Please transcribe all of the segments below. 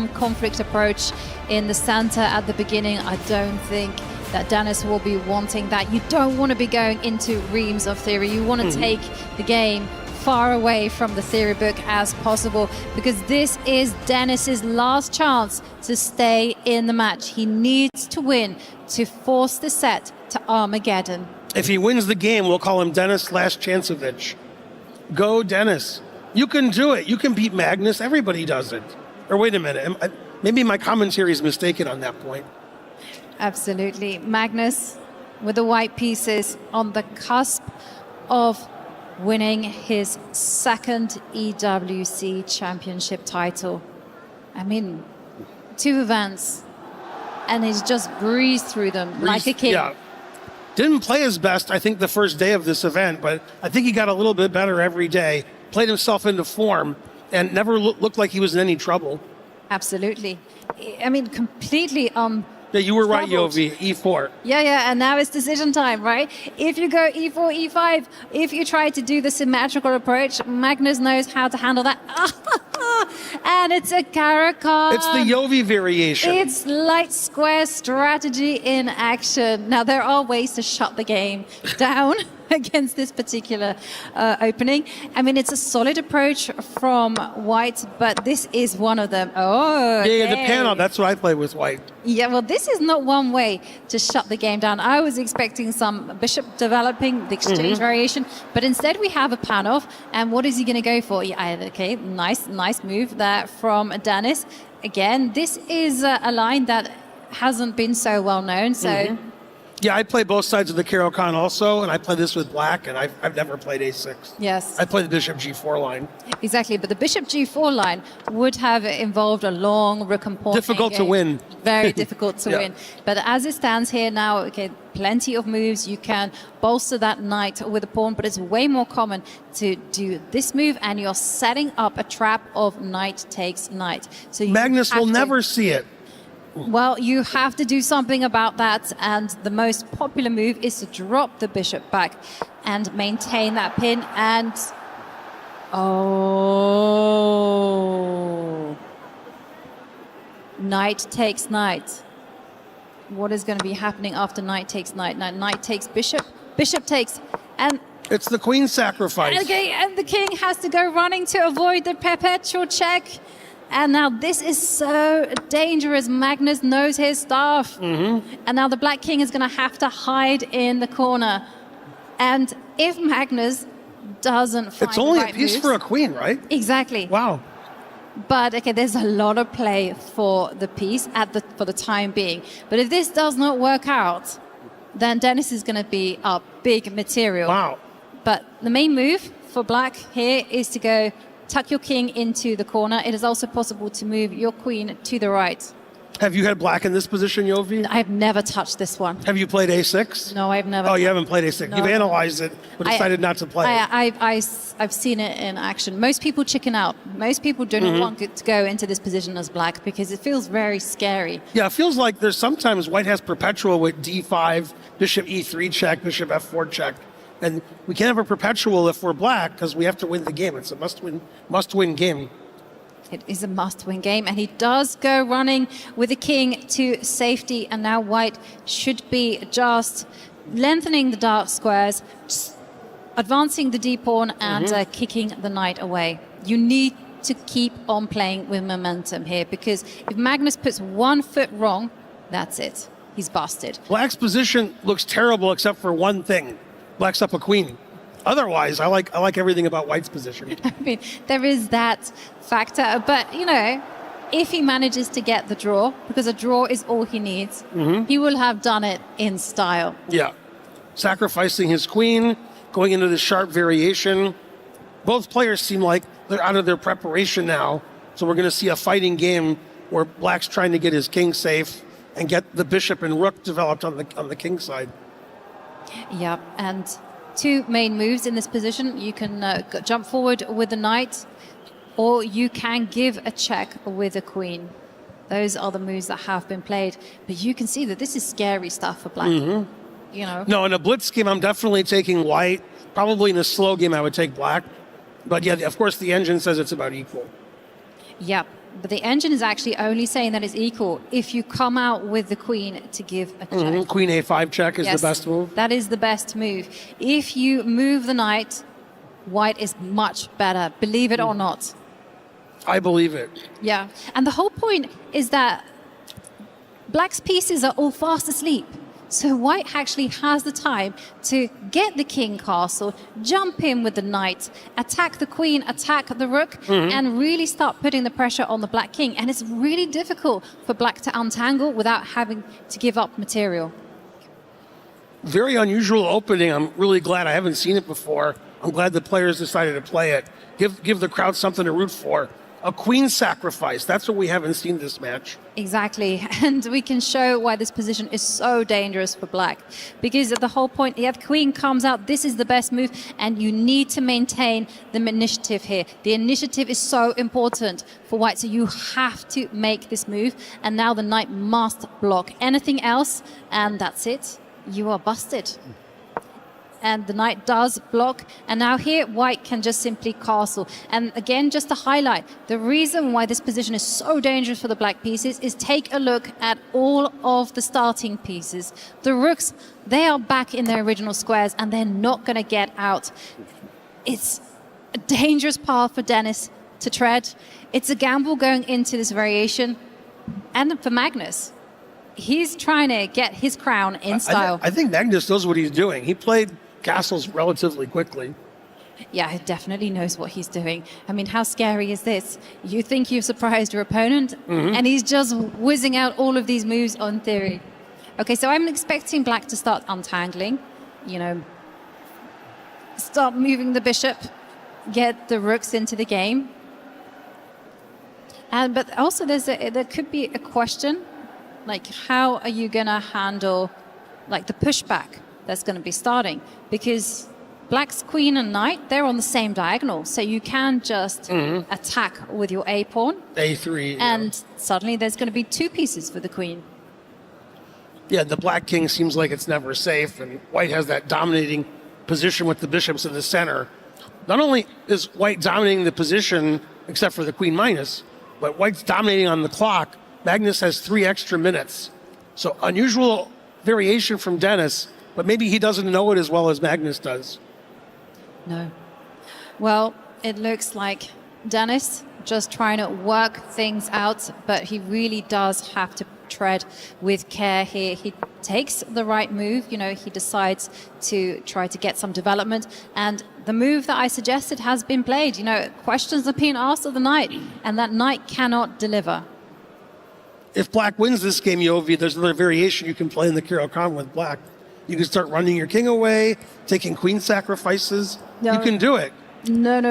conflict approach in the center at the beginning. I don't think that Denis will be wanting that. You don't want to be going into reams of theory. You want to take the game far away from the theory book as possible, because this is Denis's last chance to stay in the match. He needs to win to force the set to Armageddon. If he wins the game, we'll call him Denis Lazavik. Go, Denis. You can do it. You can beat Magnus. Everybody does it. Or wait a minute. Maybe my commentary is mistaken on that point. Absolutely. Magnus, with the white pieces, on the cusp of winning his second EWC championship title. I mean, 2 events, and he's just breezed through them like a king. Yeah. Didn't play his best, I think, the first day of this event, but I think he got a little bit better every day, played himself into form, and never looked like he was in any trouble. Absolutely. I mean, completely Yeah, you were right, troubled. Yovi. E4. Yeah, and now it's decision time, right? If you go E4, E5, if you try to do the symmetrical approach, Magnus knows how to handle that. And it's a Caracal. It's the Yovi variation. It's light square strategy in action. Now, there are ways to shut the game down against this particular opening. I mean, it's a solid approach from white, but this is one of them. Oh, yeah, the hey. panel, that's what I play with white. Yeah, well, this is not one way to shut the game down. I was expecting some bishop developing, the exchange variation, but instead we have a pan-off. And what is he going to go for? Yeah, okay, nice move there from Denis. Again, this is a line that hasn't been so well known, so... Yeah, I play both sides of the Caracal also, and I play this with black, and I've never played A6. Yes. I play the bishop G4 line. Exactly, but the bishop G4 line would have involved a long rook and pawn. Difficult to win. Very difficult to Yeah. win. But as it stands here now, okay, plenty of moves. You can bolster that knight with a pawn, but it's way more common to do this move, and you're setting up a trap of knight takes knight. So you Magnus have will to- never see it. Well, you have to do something about that, and the most popular move is to drop the bishop back and maintain that pin, and... Oh... Knight takes knight. What is going to be happening after knight takes knight? Now, knight takes bishop, bishop takes, and... It's the queen sacrifice. Okay, and the king has to go running to avoid the perpetual check. And now this is so dangerous. Magnus knows his stuff. And now the black king is going to have to hide in the corner. And if Magnus doesn't find It's only the a right piece moves, for a queen, right? Exactly. Wow. But okay, there's a lot of play for the piece for the time being. But if this does not work out, then Denis is going to be up big material. Wow. But the main move for black here is to go tuck your king into the corner. It is also possible to move your queen to the right. Have you had black in this position, Yovi? I've never touched this one. Have you played A6? No, I've never. Oh, you haven't played A6. No. You've analyzed it, but decided not to play it. I've seen it in action. Most people chicken out. Most people do not want to go into this position as black because it feels very scary. Yeah, it feels like there's sometimes white has perpetual with D5, bishop E3 check, bishop F4 check. And we can't have a perpetual if we're black because we have to win the game. It's a must-win game. It is a must-win game, and he does go running with the king to safety, and now white should be just lengthening the dark squares, advancing the d-pawn, and kicking the knight away. You need to keep on playing with momentum here, because if Magnus puts 1 foot wrong, that's it. He's busted. Black's position looks terrible except for one thing. Black's up a queen. Otherwise, I like everything about white's position. I mean, there is that factor, but you know, if he manages to get the draw, because a draw is all he needs, he will have done it in style. Yeah. Sacrificing his queen, going into the sharp variation. Both players seem like they're out of their preparation now, so we're going to see a fighting game where black's trying to get his king safe and get the bishop and rook developed on the king side. Yeah, and 2 main moves in this position. You can jump forward with the knight, or you can give a check with a queen. Those are the moves that have been played. But you can see that this is scary stuff for black. You know. No, in a blitz game, I'm definitely taking white. Probably in a slow game, I would take black. But yeah, of course, the engine says it's about equal. Yeah, But the engine is actually only saying that it's equal if you come out with the queen to give a check. Queen a5 check is the best move. That is the best move. If you move the knight, white is much better, believe it or not. I believe it. Yeah, and the whole point is that black's pieces are all fast asleep. So white actually has the time to get the king castle, jump in with the knight, attack the queen, attack the rook, and really start putting the pressure on the black king. And it's really difficult for black to untangle without having to give up material. Very unusual opening. I'm really glad I haven't seen it before. I'm glad the players decided to play it. Give the crowd something to root for. A queen sacrifice. That's what we haven't seen this match. Exactly. And we can show why this position is so dangerous for black. Because at the whole point, the queen comes out, this is the best move, and you need to maintain the initiative here. The initiative is so important for white, so you have to make this move. And now the knight must block anything else, and that's it. You are busted. And the knight does block, and now here white can just simply castle. And again, just to highlight, the reason why this position is so dangerous for the black pieces is take a look at all of the starting pieces. The rooks, they are back in their original squares and they're not going to get out. It's a dangerous path for Denis to tread. It's a gamble going into this variation. And for Magnus, he's trying to get his crown in style. I think Magnus knows what he's doing. He played castles relatively quickly. Yeah, he definitely knows what he's doing. I mean, how scary is this? You think you've surprised your opponent, and he's just whizzing out all of these moves on theory. Okay, so I'm expecting black to start untangling, start moving the bishop, get the rooks into the game. But also there could be a question, like how are you going to handle the pushback that's going to be starting? Because black's queen and knight, they're on the same diagonal. So you can just attack with your a-pawn. A3. And suddenly there's going to be two pieces for the queen. Yeah, the black king seems like it's never safe, and white has that dominating position with the bishops in the center. Not only is white dominating the position, except for the queen minus, but white's dominating on the clock. Magnus has 3 extra minutes. So unusual variation from Denis, but maybe he doesn't know it as well as Magnus does. No. Well, it looks like Denis just trying to work things out, but he really does have to tread with care here. He takes the right move, he decides to try to get some development, and the move that I suggested has been played. Questions are being asked of the knight, and that knight cannot deliver. If black wins this game, Yovi, there's another variation you can play in the Caro-Kann with black. You can start running your king away, taking queen sacrifices. No. You can do it. No.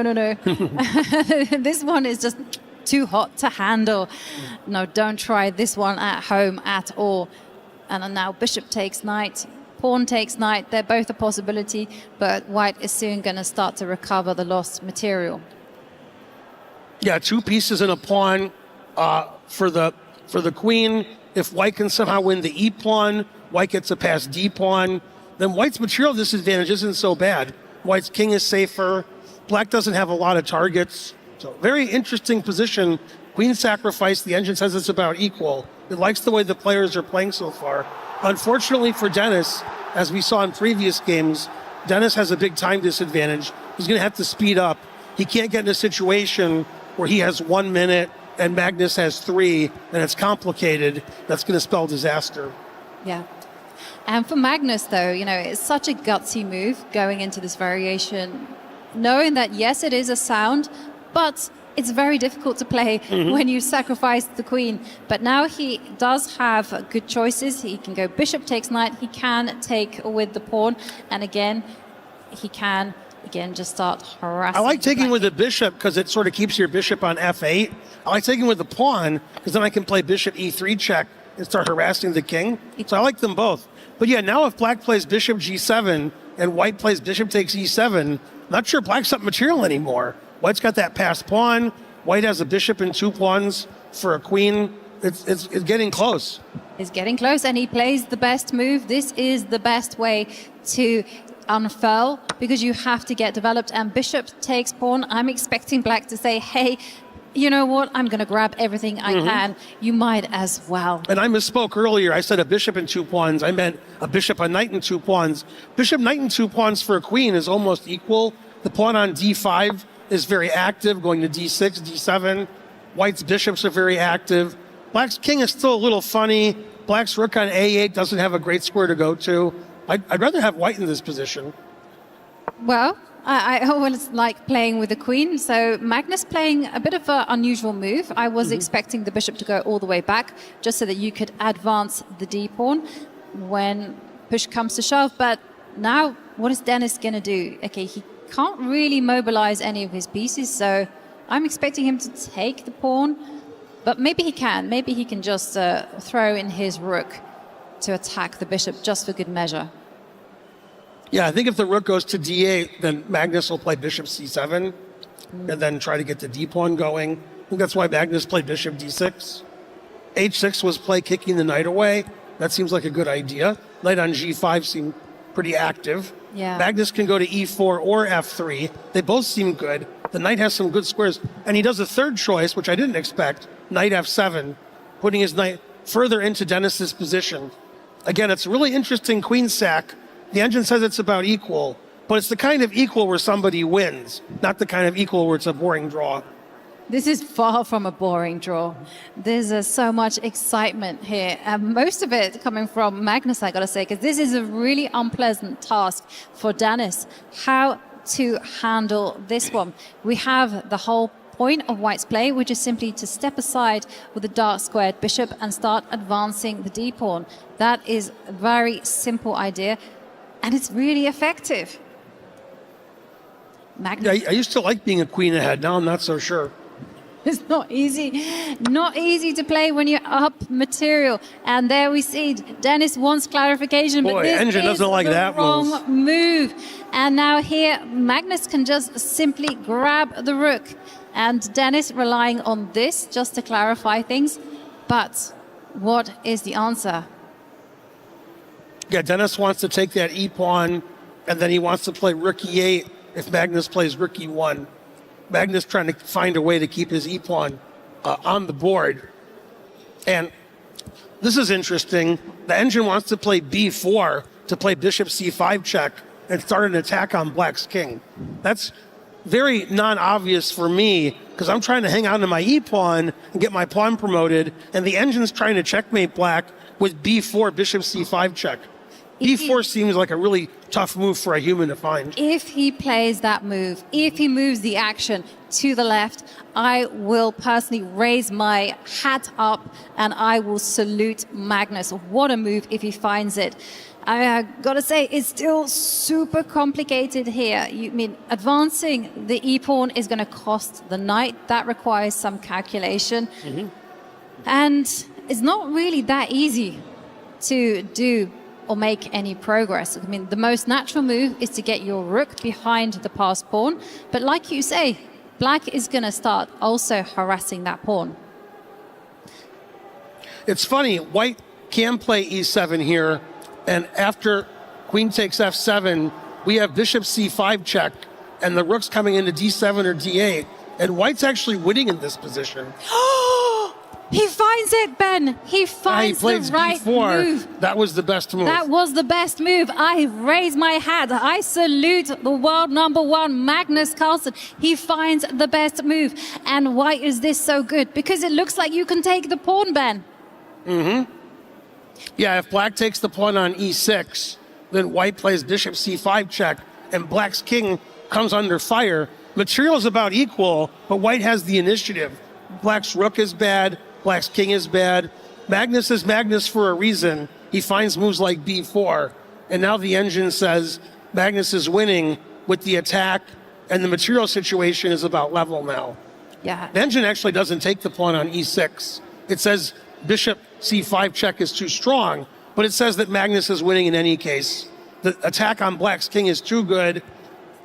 This one is just too hot to handle. No, don't try this one at home at all. And then now bishop takes knight, pawn takes knight. They're both a possibility, but white is soon going to start to recover the lost material. Yeah, 2 pieces and a pawn for the queen. If white can somehow win the e pawn, white gets a pass d pawn, then white's material disadvantage isn't so bad. White's king is safer. Black doesn't have a lot of targets. So very interesting position. Queen sacrifice, the engine says it's about equal. It likes the way the players are playing so far. Unfortunately for Denis, as we saw in previous games, Denis has a big time disadvantage. He's going to have to speed up. He can't get in a situation where he has 1 minute and Magnus has 3, and it's complicated. That's going to spell disaster. Yeah. And for Magnus, though, it's such a gutsy move going into this variation, knowing that, yes, it is a sound, but it's very difficult to play when you sacrifice the queen. But now he does have good choices. He can go bishop takes knight. He can take with the pawn. And again, he can, just start harassing. I like taking with the bishop because it sort of keeps your bishop on f8. I like taking with the pawn because then I can play bishop e3 check and start harassing the king. So I like them both. But yeah, now if black plays bishop g7 and white plays bishop takes e7, not sure black's up material anymore. White's got that passed pawn. White has a bishop and 2 pawns for a queen. It's getting close. It's getting close, and he plays the best move. This is the best way to unfurl because you have to get developed. And bishop takes pawn. I'm expecting black to say, hey, you know what, I'm going to grab everything I can. You might as well. And I misspoke earlier. I said a bishop and 2 pawns. I meant a bishop, a knight, and 2 pawns. Bishop, knight, and 2 pawns for a queen is almost equal. The pawn on d5 is very active, going to d6, d7. White's bishops are very active. Black's king is still a little funny. Black's rook on a8 doesn't have a great square to go to. I'd rather have white in this position. Well, I always like playing with the queen. So Magnus playing a bit of an unusual move. I was expecting the bishop to go all the way back just so that you could advance the d pawn when push comes to shove. But now what is Denis going to do? Okay, he can't really mobilize any of his pieces. So I'm expecting him to take the pawn. But maybe he can. Maybe he can just throw in his rook to attack the bishop just for good measure. Yeah, I think if the rook goes to d8, then Magnus will play bishop c7 and then try to get the d pawn going. I think that's why Magnus played bishop d6. h6 was play kicking the knight away. That seems like a good idea. Knight on g5 seemed pretty active. Yeah. Magnus can go to e4 or f3. They both seem good. The knight has some good squares. And he does a third choice, which I didn't expect. Knight f7, putting his knight further into Denis's position. Again, it's a really interesting queen sack. The engine says it's about equal, but it's the kind of equal where somebody wins, not the kind of equal where it's a boring draw. This is far from a boring draw. There's so much excitement here. And most of it coming from Magnus, I got to say, because this is a really unpleasant task for Denis. How to handle this one. We have the whole point of White's play, which is simply to step aside with the dark squared bishop and start advancing the d pawn. That is a very simple idea, and it's really effective. Magnus. Yeah, I used to like being a queen ahead. Now I'm not so sure. It's not easy. Not easy to play when you're up material. And there we see Denis wants clarification, Boy, but this engine is doesn't like the that wrong move. And now here, Magnus can just simply grab the rook. And Denis relying on this just to clarify things. But what is the answer? Yeah, Denis wants to take that e-pawn, and then he wants to play rook e8 if Magnus plays rook e1. Magnus trying to find a way to keep his e-pawn on the board. And this is interesting. The engine wants to play b4 to play bishop c5 check and start an attack on Black's king. That's very non-obvious for me because I'm trying to hang on to my e-pawn and get my pawn promoted, and the engine's trying to checkmate Black with b4 bishop c5 check. b4 seems like a really tough move for a human to find. If he plays that move, if he moves the action to the left, I will personally raise my hat up and I will salute Magnus. What a move if he finds it. I gotta say, it's still super complicated here. You mean advancing the e-pawn is gonna cost the knight. That requires some calculation. And it's not really that easy to do or make any progress. I mean, the most natural move is to get your rook behind the passed pawn. But like you say, Black is going to start also harassing that pawn. It's funny, White can play e7 here, and after queen takes f7, we have bishop c5 check, and the rook's coming into d7 or d8, and White's actually winning in this position. He finds it, Ben. He finds the right b4. move. That was the best move. That was the best move. I raise my hat. I salute the world number one, Magnus Carlsen. He finds the best move. And why is this so good? Because it looks like you can take the pawn, Ben. Yeah, if Black takes the pawn on e6, then White plays bishop c5 check, and Black's king comes under fire. Material's about equal, but White has the initiative. Black's rook is bad. Black's king is bad. Magnus is Magnus for a reason. He finds moves like b4. And now the engine says Magnus is winning with the attack, and the material situation is about level now. Yeah. The engine actually doesn't take the pawn on e6. It says bishop c5 check is too strong, but it says that Magnus is winning in any case. The attack on Black's king is too good.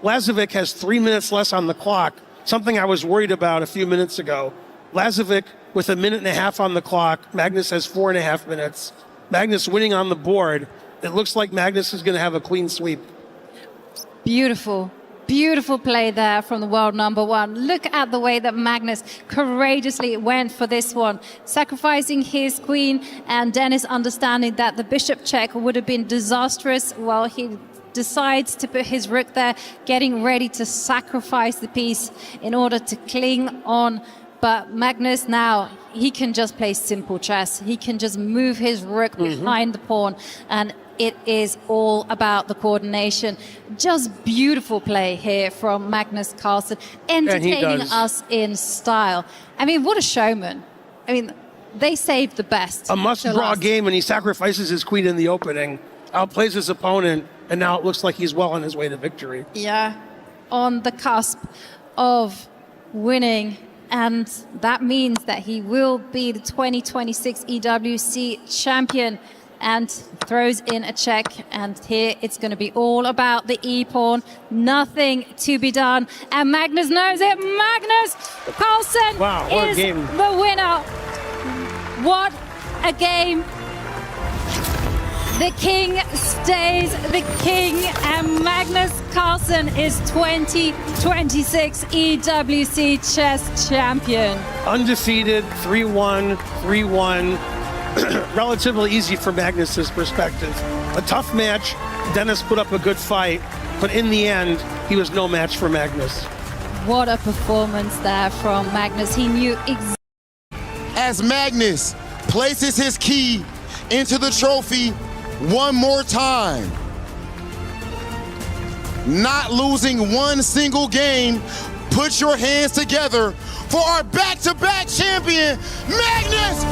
Lazavik has 3 minutes less on the clock, something I was worried about a few minutes ago. Lazavik with 1.5 minutes on the clock. Magnus has 4.5 minutes. Magnus winning on the board. It looks like Magnus is going to have a clean sweep. Beautiful. Beautiful play there from the world number one. Look at the way that Magnus courageously went for this one, sacrificing his queen, and Denis understanding that the bishop check would have been disastrous. Well, he decides to put his rook there, getting ready to sacrifice the piece in order to cling on. But Magnus now, he can just play simple chess. He can just move his rook behind the pawn, and it is all about the coordination. Just beautiful play here from Magnus Carlsen, entertaining us in style. I mean, what a showman. I mean, they saved the best. A must-draw game, and he sacrifices his queen in the opening, outplays his opponent, and now it looks like he's well on his way to victory. Yeah, on the cusp of winning. And that means that he will be the 2026 EWC champion, and throws in a check. And here it's going to be all about the e-pawn. Nothing to be done. And Magnus knows it. Magnus Carlsen is the winner. What a game. The king stays the king, and Magnus Carlsen is 2026 EWC chess champion. Undefeated, 3-1, 3-1. Relatively easy from Magnus's perspective. A tough match. Denis put up a good fight, but in the end, he was no match for Magnus. What a performance there from Magnus. He knew exactly. As Magnus places his key into the trophy one more time, not losing one single game. Put your hands together for our back-to-back champion, Magnus